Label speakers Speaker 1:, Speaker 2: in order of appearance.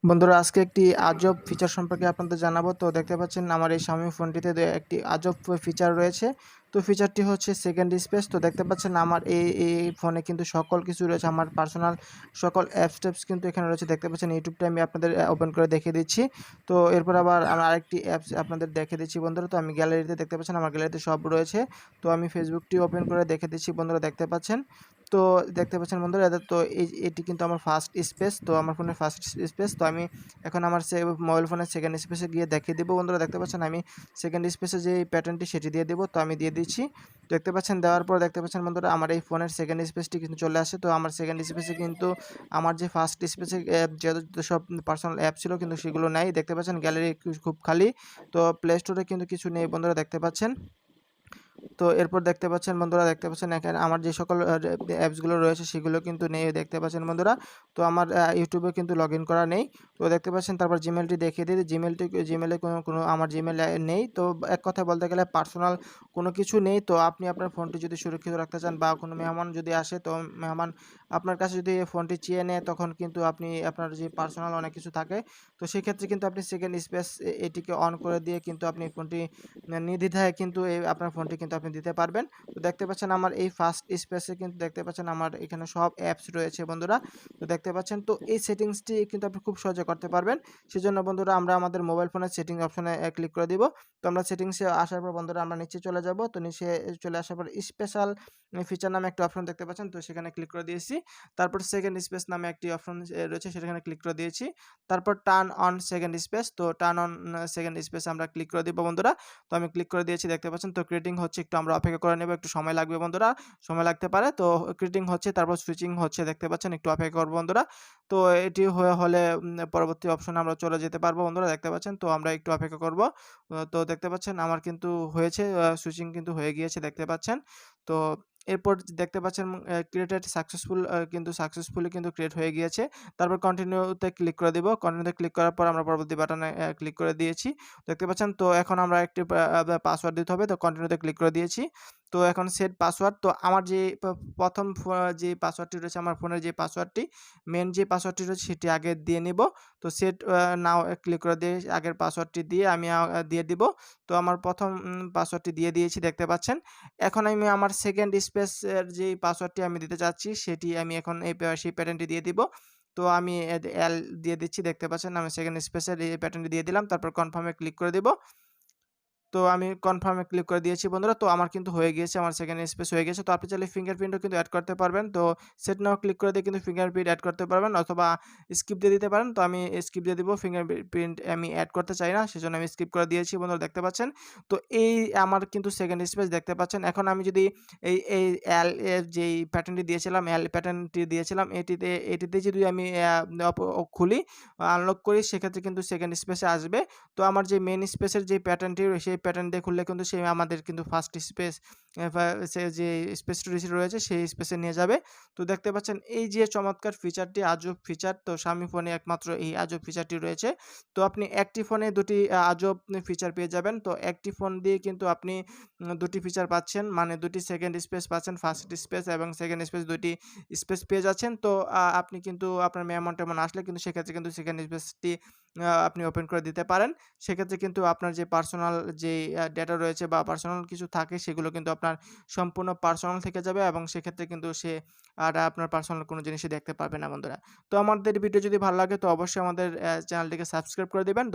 Speaker 1: বন্ধুরা আজকে একটি আজব ফিচার সম্পর্কে আপনাদের জানাবো। তো দেখতে পাচ্ছেন আমার এই Xiaomi ফোনটিতে একটি আজব ফিচার রয়েছে। তো ফিচারটি হচ্ছে সেকেন্ড স্পেস। তো দেখতে পাচ্ছেন আমার এই ফোনে কিন্তু সকল কিছু রয়েছে, আমার পার্সোনাল সকল অ্যাপস কিন্তু এখানে রয়েছে। দেখতে পাচ্ছেন ইউটিউবটা আমি আপনাদের ওপেন করে দেখিয়ে দিচ্ছি। তো এরপর আবার আমরা আরেকটি অ্যাপস আপনাদের দেখিয়ে দিচ্ছি বন্ধুরা। তো আমি গ্যালারিতে দেখতে পাচ্ছেন আমার গ্যালারিতে সব রয়েছে। তো আমি ফেসবুকটি ওপেন করে দেখে দিচ্ছি বন্ধুরা, দেখতে পাচ্ছেন। তো দেখতে পাচ্ছেন বন্ধুরা, তো এটি কিন্তু আমার ফার্স্ট স্পেস। তো আমার ফোনের ফার্স্ট স্পেস। তো আমি এখন আমার মোবাইল ফোনের সেকেন্ড স্পেসে গিয়ে দেখিয়ে দেবো বন্ধুরা। দেখতে পাচ্ছেন আমি সেকেন্ড স্পেসে যে প্যাটার্নটি সেটি দিয়ে দেবো। তো আমি দিয়ে দিচ্ছি। দেখতে পাচ্ছেন দেওয়ার পর দেখতে পাচ্ছেন বন্ধুরা আমার এই ফোনের সেকেন্ড স্পেসটি কিন্তু চলে আসে। তো আমার সেকেন্ড স্পেসে কিন্তু আমার যে ফার্স্ট স্পেসে যত সব পার্সোনাল অ্যাপ ছিল কিন্তু সেগুলো নাই। দেখতে পাচ্ছেন গ্যালারি খুব খালি। তো প্লে স্টোরে কিন্তু কিছু নেই বন্ধুরা, দেখতে পাচ্ছেন। তো এরপর দেখতে পাচ্ছেন বন্ধুরা, দেখতে পাচ্ছেন এখানে আমার যে সকল অ্যাপসগুলো রয়েছে সেগুলো কিন্তু নেই, দেখতে পাচ্ছেন বন্ধুরা। তো আমার ইউটিউবে কিন্তু লগ ইন করা নেই। তো দেখতে পাচ্ছেন তারপর জিমেলটি দেখিয়ে দিই। জিমেলে কোনো আমার জিমেল নেই। তো এক কথায় বলতে গেলে পার্সোনাল কোনো কিছু নেই। তো আপনি আপনার ফোনটি যদি সুরক্ষিত রাখতে চান বা কোনো মেহমান যদি আসে, তো মেহমান আপনার কাছে যদি ফোনটি চেয়ে নেয়, তখন কিন্তু আপনি আপনার যে পার্সোনাল অনেক কিছু থাকে, তো সেক্ষেত্রে কিন্তু আপনি সেকেন্ড স্পেস এটিকে অন করে দিয়ে কিন্তু আপনি ফোনটি নির্দ্বিধায় কিন্তু আপনার ফোনটি কিন্তু আপনি দিতে পারবেন। তো দেখতে পাচ্ছেন আমার এই ফার্স্ট স্পেসে কিন্তু দেখতে পাচ্ছেন আমার এখানে সব অ্যাপস রয়েছে বন্ধুরা। তো দেখতে পাচ্ছেন, তো এই সেটিংসটি কিন্তু আপনি খুব সহজে করতে পারবেন। সেজন্য বন্ধুরা আমরা আমাদের মোবাইল ফোনের সেটিং অপশনে ক্লিক করে দিব। তো আমরা সেটিংসে আসার পর বন্ধুরা আমরা নিচে চলে যাব। তো নিচে চলে আসার পর স্পেশাল ফিচার নামে একটা অপশন দেখতে পাচ্ছেন। তো সেখানে ক্লিক করে দিয়েছি। তারপর সেকেন্ড স্পেস নামে একটি অপশন রয়েছে, সেখানে ক্লিক করে দিয়েছি। তারপর টার্ন অন সেকেন্ড স্পেস। তো টার্ন অন সেকেন্ড স্পেস আমরা ক্লিক করে দিব বন্ধুরা। তো আমি ক্লিক করে দিয়েছি, দেখতে পাচ্ছেন। তো ক্রিয়েটিং হচ্ছে, একটু আমরা অপেক্ষা করে নেব, একটু সময় লাগবে বন্ধুরা, সময় লাগতে পারে। তো ক্রিয়েটিং হচ্ছে, তারপর সুইচিং হচ্ছে, দেখতে পাচ্ছেন। একটু অপেক্ষা করব বন্ধুরা। তো এটি হলে পরবর্তী অপশনে আমরা চলে যেতে পারবো বন্ধুরা, দেখতে পাচ্ছেন। তো আমরা একটু অপেক্ষা করব। তো দেখতে পাচ্ছেন আমার কিন্তু হয়েছে, সুইচিং কিন্তু হয়ে গিয়েছে, দেখতে পাচ্ছেন। তো এরপর দেখতে পাচ্ছেন ক্রিয়েটেড সাকসেসফুল, কিন্তু সাকসেসফুলি কিন্তু ক্রিয়েট হয়ে গিয়েছে। তারপর কন্টিনিউতে ক্লিক করে দিব। কন্টিনিউতে ক্লিক করার পর আমরা পরবর্তী বাটনে ক্লিক করে দিয়েছি, দেখতে পাচ্ছেন। তো এখন আমরা একটি পাসওয়ার্ড দিতে হবে। তো কন্টিনিউতে ক্লিক করে দিয়েছি। তো এখন সেট পাসওয়ার্ড। তো আমার যে প্রথম যে পাসওয়ার্ডটি রয়েছে, আমার ফোনের যে পাসওয়ার্ডটি, মেইন যে পাসওয়ার্ডটি রয়েছে সেটি আগে দিয়ে নিব। তো সেট নাও ক্লিক করে দিয়ে আগের পাসওয়ার্ডটি দিয়ে আমি দিয়ে দিব। তো আমার প্রথম পাসওয়ার্ডটি দিয়ে দিয়েছি, দেখতে পাচ্ছেন। এখন আমি আমার সেকেন্ড স্পেসের যেই পাসওয়ার্ডটি আমি দিতে চাচ্ছি সেটি আমি এখন সেই প্যাটার্নটি দিয়ে দিব। তো আমি এল দিয়ে দিচ্ছি, দেখতে পাচ্ছেন। আমি সেকেন্ড স্পেসের এই প্যাটার্নটি দিয়ে দিলাম। তারপর কনফার্ম এ ক্লিক করে দিব। তো আমি কনফার্ম এ ক্লিক করে দিয়েছি বন্ধুরা। তো আমার কিন্তু হয়ে গিয়েছে, আমার সেকেন্ড স্পেস হয়ে গেছে। তো আপনি চাইলে ফিঙ্গারপ্রিন্টও কিন্তু এড করতে পারবেন। তো সেট নাও ক্লিক করে দিয়ে কিন্তু ফিঙ্গারপ্রিন্ট এড করতে পারবেন, অথবা স্কিপ দিয়ে দিতে পারেন। তো আমি স্কিপ দিয়ে দিব, ফিঙ্গারপ্রিন্ট আমি এড করতে চাই না, সেজন্য আমি স্কিপ করে দিয়েছি বন্ধুরা, দেখতে পাচ্ছেন। তো এই আমার কিন্তু সেকেন্ড স্পেস, দেখতে পাচ্ছেন। এখন আমি যদি এই এল এর যেই প্যাটার্নটি দিয়েছিলাম, এল প্যাটার্নটি দিয়েছিলাম, এটিতে যদি আমি খুলি, আনলক করি, সেক্ষেত্রে কিন্তু সেকেন্ড স্পেসে আসবে। তো আমার যে মেইন স্পেসের যে প্যাটার্নটি সেই প্যাটার্ন দিয়ে খুললে কিন্তু সে আমাদের কিন্তু ফার্স্ট স্পেস, সে যে স্পেসটি রয়েছে সেই স্পেসে নিয়ে যাবে। তো দেখতে পাচ্ছেন এই যে চমৎকার ফিচারটি, আজব ফিচার। তো Xiaomi ফোনে একমাত্র এই আজব ফিচারটি রয়েছে। তো আপনি একটি ফোনে দুটি আজব ফিচার পেয়ে যাবেন। তো একটি ফোন দিয়ে কিন্তু আপনি দুটি ফিচার পাচ্ছেন, মানে দুটি সেকেন্ড স্পেস পাচ্ছেন, ফার্স্ট স্পেস এবং সেকেন্ড স্পেস, দুটি স্পেস পেয়ে যাচ্ছেন। তো আপনি কিন্তু আপনার মেহমান-টেহমান আসলে কিন্তু সেক্ষেত্রে কিন্তু সেকেন্ড স্পেসটি আপনি ওপেন করে দিতে পারেন। সেক্ষেত্রে কিন্তু আপনার যে পার্সোনাল যেই ডেটা রয়েছে বা পার্সোনাল কিছু থাকে, সেগুলো কিন্তু আপনার সম্পূর্ণ পার্সোনাল থেকে যাবে, এবং সেক্ষেত্রে কিন্তু সে আর আপনার পার্সোনাল কোনো জিনিসই দেখতে পারবে না বন্ধুরা। তো আমাদের ভিডিও যদি ভালো লাগে, তো অবশ্যই আমাদের চ্যানেলটিকে সাবস্ক্রাইব করে দিবেন।